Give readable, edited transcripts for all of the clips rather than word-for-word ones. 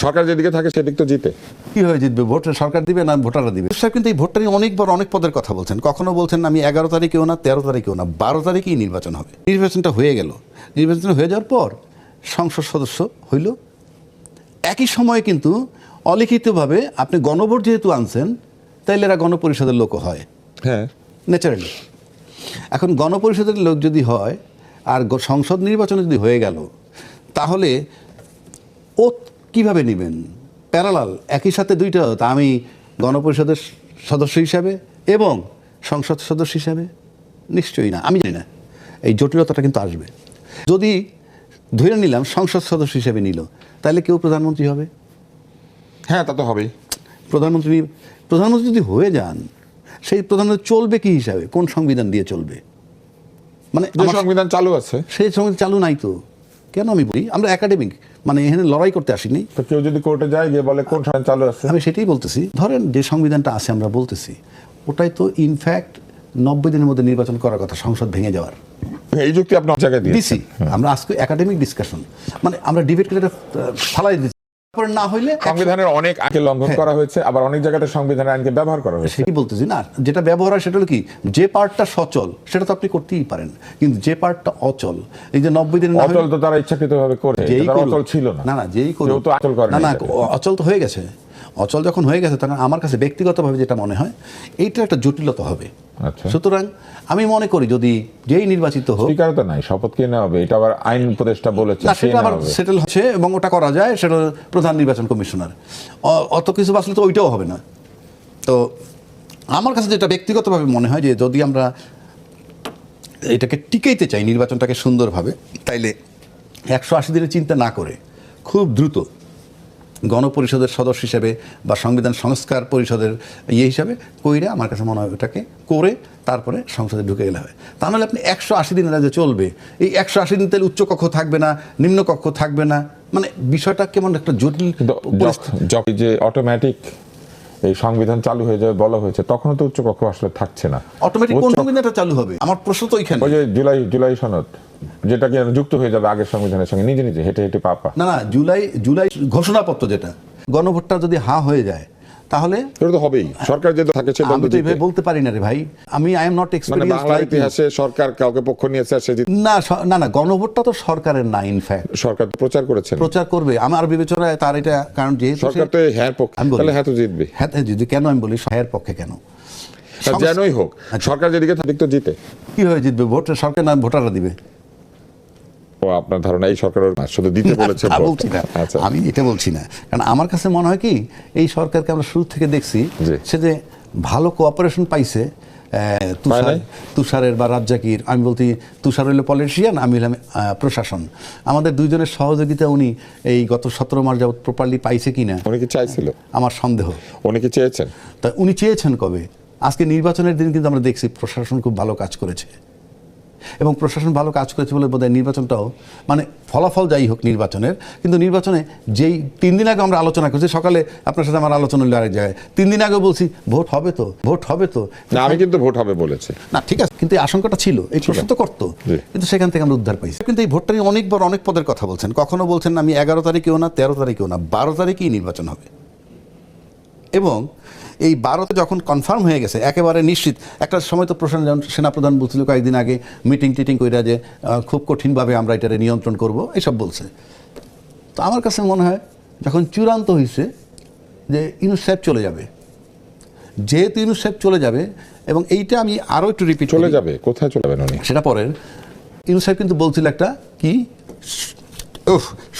সরকার যেদিকে থাকে সেদিক তো জিতে। কীভাবে জিতবে? ভোট সরকার দিবে না ভোটাররা দিবে? স্যার কিন্তু এই ভোটটা নিয়ে অনেকবার অনেক পদের কথা বলছেন। কখনো বলছেন আমি 11 তারিখেও না, 13 তারিখেও না, 12 তারিখেই নির্বাচন হবে। নির্বাচনটা হয়ে গেল। নির্বাচন হয়ে যাওয়ার পর সংসদ সদস্য হইল। একই সময়ে কিন্তু অলিখিতভাবে আপনি গণভোট যেহেতু আনছেন, তাইলে এরা গণপরিষদের লোক হয়। হ্যাঁ, ন্যাচারালি। এখন গণপরিষদের লোক যদি হয় আর সংসদ নির্বাচন যদি হয়ে গেল, তাহলে ও কিভাবে নেবেন? প্যারালাল একই সাথে দুইটা, তা আমি গণপরিষদের সদস্য হিসাবে এবং সংসদ সদস্য হিসাবে? নিশ্চয়ই না। আমি জানি না, এই জটিলতাটা কিন্তু আসবে। যদি ধরে নিলাম সংসদ সদস্য হিসেবে নিল, তাহলে কেউ প্রধানমন্ত্রী হবে? হ্যাঁ, তা তো হবেই। প্রধানমন্ত্রী যদি হয়ে যান, সেই প্রধানমন্ত্রী চলবে কি হিসাবে? কোন সংবিধান দিয়ে চলবে? মানে সংবিধান চালু আছে, সেই সংবিধান চালু নাই তো। কেন আমি বলি, আমরা একাডেমিক, মানে এখানে লড়াই করতে আসিনি। তো কেউ যদি কোর্টে যায় গিয়ে বলে কোন সংবিধান চালু আছে, আমি সেটাই বলতেছি। ধরেন যে সংবিধানটা আছে আমরা বলতেছি, ওটাই তো ইনফ্যাক্ট 90 দিনের মধ্যে নির্বাচন করার কথা, সংসদ ভেঙে যাওয়ার। এই যুক্তি আপনি জায়গায় দিছি আমরা আজকে একাডেমিক ডিসকাশন, মানে আমরা ডিবেট করে ফালাই দিচ্ছি। তারপরে না হইলে সংবিধানের অনেক আইনকে লঙ্ঘন করা হয়েছে, আবার অনেক জায়গাতে সংবিধানের আইনকে ব্যবহার করা হয়েছে। সেটাই বলতেছি না, যেটা ব্যবহার হয় সেটা হলো কি, যে পার্টটা সচল সেটা তো আপনি করতেই পারেন, কিন্তু যে পার্টটা অচল, এই যে 90 দিন অচল তো তারা ইচ্ছাকৃতভাবে করে, অচল ছিল না। না যেই করুক, তো অচল করে না অচল তো হয়ে গেছে। অচল যখন হয়ে গেছে, তখন আমার কাছে ব্যক্তিগতভাবে যেটা মনে হয়, এইটা একটা জটিলতা হবে। সুতরাং আমি মনে করি যদি যেই নির্বাচিত হোক, স্পিকার তো নাই, শপথ কে নেওয়া হবে, এটা আবার আইন উপদেষ্টা বলেছে, সেটা আবার সেটেল হচ্ছে এবং ওটা করা যায়, সেটা প্রধান নির্বাচন কমিশনার। অত কিছু বাঁচলে তো ওইটাও হবে না। তো আমার কাছে যেটা ব্যক্তিগতভাবে মনে হয়, যে যদি আমরা এটাকে টিকাইতে চাই, নির্বাচনটাকে সুন্দরভাবে, তাইলে 180 দিনের চিন্তা না করে খুব দ্রুত গণপরিষদের সদস্য হিসেবে বা সংবিধান সংস্কার পরিষদের হিসাবে কইরে, আমার কাছে মনে হয় ওটাকে করে তারপরে সংসদে ঢুকে গেলে হয়। তা নাহলে আপনি 180 দিন রাজ্যে চলবে, এই 180 দিন তাহলে উচ্চকক্ষ থাকবে না, নিম্নকক্ষ থাকবে না, মানে বিষয়টা কেমন একটা জটিল। যে অটোমেটিক এই সংবিধান চালু হয়ে যাবে বলা হয়েছে, তখন তো উচ্চকক্ষ আসলে থাকছে না। অটোমেটিক কোন সংবিধানটা চালু হবে? আমার প্রশ্ন তো ওইখানে। ওই যে জুলাই সনদ, যেটা কি যুক্ত হয়ে যাবে আগের সংবিধানের সঙ্গে নিজে নিজে হেঁটে হেঁটে পাপা। না জুলাই ঘোষণাপত্র, যেটা গণভোটটা যদি হয়ে যায়, তাহলে এটা তো হবেই। সরকার যে থাকে সে আমি তো এইভাবে বলতে পারি না রে ভাই। আমি আই এম নট এক্সপেরিয়েন্সড। বাংলার ইতিহাসে সরকার কাউকে পক্ষ নিয়েছে আর সে না গণভোটটা তো সরকারের না, ইনফ্যাক্ট সরকার তো প্রচার করবে। আমার বিবেচনায় তার এটা, কারণ যেহেতু সরকার তো হ্যাঁ পক্ষে, তাহলে হ্যাঁ তো জিতবে। হ্যাঁ যদি, কেন আমি বলি হ্যাঁ পক্ষে কেন? যেনই হোক, সরকার যেদিকে থাকে তো জিতে। কিভাবে জিতবে? ভোট সরকার না ভোটাররা দিবে? ও আপনার ধারণা এই সরকার শুধু দিতে বলেছে? বলছি না, আমি এটা বলছি না, কারণ আমার কাছে মনে হয় কি, এই সরকারকে আমরা শুরু থেকে দেখছি সে যে ভালো কোঅপারেশন পাইছে তুষারের বা রাজ্জাকির। আমি বলছি তুষার হইলো পলিটিশিয়ান, আমি হইলাম প্রশাসন। আমাদের দুইজনের সহযোগিতা উনি এই গত 17 মাস যাবত প্রপারলি পাইছে কিনা, উনি কি চাইছিল? আমার সন্দেহ। উনি কি চেয়েছেন? তা উনি চেয়েছেন কবে? আজকে নির্বাচনের দিন কিন্তু আমরা দেখছি প্রশাসন খুব ভালো কাজ করেছে, এবং প্রশাসন ভালো কাজ করেছে বলে বোধহয় নির্বাচনটাও, মানে ফলাফল যাই হোক নির্বাচনের, কিন্তু নির্বাচনে যেই 3 দিন আগে আমরা আলোচনা করছি, সকালে আপনার সাথে আমার আলোচনা হলো আরেক জায়গায়, 3 দিন আগে বলছি ভোট হবে তো। না, আমি কিন্তু ভোট হবে বলেছি না, ঠিক আছে, কিন্তু এই আশঙ্কাটা ছিল, এই প্রশ্ন তো করতো, কিন্তু সেখান থেকে আমরা উদ্ধার পাইছি। কিন্তু এই ভোটটা নিয়ে অনেকবার অনেক পদের কথা বলছেন। কখনো বলছেন আমি 11 তারিখেও না, 13 তারিখেও না, 12 তারিখেই নির্বাচন হবে। এবং এই 12তে যখন কনফার্ম হয়ে গেছে, একেবারে নিশ্চিত, একটা সময় তো সেনাপ্রধান বলছিল কয়েকদিন আগে মিটিং কইরা যে খুব কঠিনভাবে আমরা এটারে নিয়ন্ত্রণ করব, এসব বলছে। তো আমার কাছে মনে হয় যখন চূড়ান্ত হয়েছে যে ইউনূস সাহেব চলে যাবে, যেহেতু ইউনূস সাহেব চলে যাবে, এবং এইটা আমি আরও একটু রিপিট, চলে যাবে কোথায় চলে যাবেন উনি সেটা পরের। ইউনূস সাহেব কিন্তু বলছিল একটা কি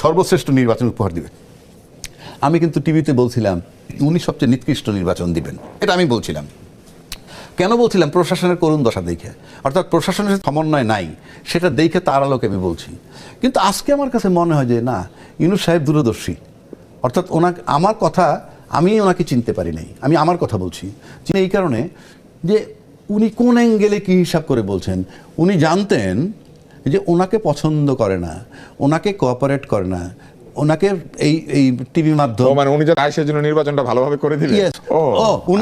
সর্বশ্রেষ্ঠ নির্বাচন উপহার দিবে। আমি কিন্তু টিভিতে বলছিলাম উনি সবচেয়ে নিকৃষ্ট নির্বাচন দিবেন, এটা আমি বলছিলাম। কেন বলছিলাম? প্রশাসনের করুণ দশা দেখে, অর্থাৎ প্রশাসনের সমন্বয় নাই, সেটা দেখে তার আলোকে আমি বলছি। কিন্তু আজকে আমার কাছে মনে হয় যে না, ইউনূস সাহেব দূরদর্শী, অর্থাৎ আমি ওনাকে চিনতে পারি নাই, আমি আমার কথা বলছি। এই কারণে যে উনি কোন অ্যাঙ্গেলে কী হিসাব করে বলছেন, উনি জানতেন যে ওনাকে পছন্দ করে না, ওনাকে কোঅপারেট করে না, ওনাকে এই টিভি মাধ্যম, মানে উনি যে আইসের জন্য নির্বাচনটা ভালোভাবে করে দিলেন।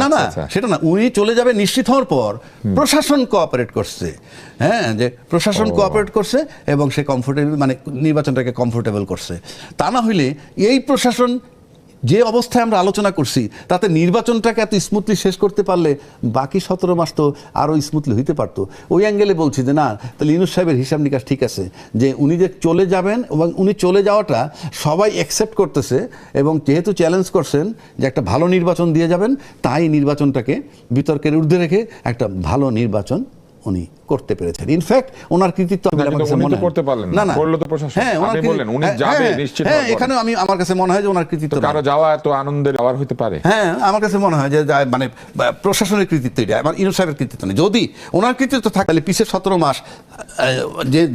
না সেটা না, উনি চলে যাবে নিশ্চিত হওয়ার পর প্রশাসন কোঅপারেট করছে, হ্যাঁ, যে প্রশাসন কোঅপারেট করছে এবং সে কমফোর্টেবল, মানে নির্বাচনটাকে কমফোর্টেবল করছে। তা না হইলে এই প্রশাসন যে অবস্থায় আমরা আলোচনা করছি তাতে নির্বাচনটাকে এত স্মুথলি শেষ করতে পারলে বাকি 17 মাস তো আরও স্মুথলি হইতে পারতো। ওই অ্যাঙ্গেলে বলছি যে না, তাহলে ইউনূস সাহেবের হিসাব নিকাশ ঠিক আছে যে উনি যে চলে যাবেন এবং উনি চলে যাওয়াটা সবাই অ্যাকসেপ্ট করতেছে, এবং যেহেতু চ্যালেঞ্জ করছেন যে একটা ভালো নির্বাচন দিয়ে যাবেন, তাই নির্বাচনটাকে বিতর্কের ঊর্ধ্বে রেখে একটা ভালো নির্বাচন উনি করতে পেরেছেন। ইনফ্যাক্ট ওনার কৃতিত্ব আমার কাছে মনে হয় করতে পারলেন না, করলো তো প্রশাসন। আপনি বললেন উনি যাবে নিশ্চিত। হ্যাঁ, এখানে আমার কাছে মনে হয় যে ওনার কৃতিত্ব কারো যাওয়া এত আনন্দের যাওয়ার হতে পারে। হ্যাঁ, আমার কাছে মনে হয় যে মানে প্রশাসনের কৃতিত্ব এটা, আমার ইউনূস সাহেবের কৃতিত্ব নেই। যদি ওনার কৃতিত্ব থাকে তাহলে পিছের 17 মাস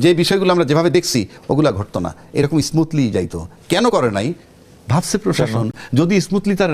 যে বিষয়গুলো আমরা যেভাবে দেখছি ওগুলা ঘটতো না, এরকম স্মুথলি যাইতো। কেন করে নাই? ভাবছে প্রশাসন যদি স্মুথলি তার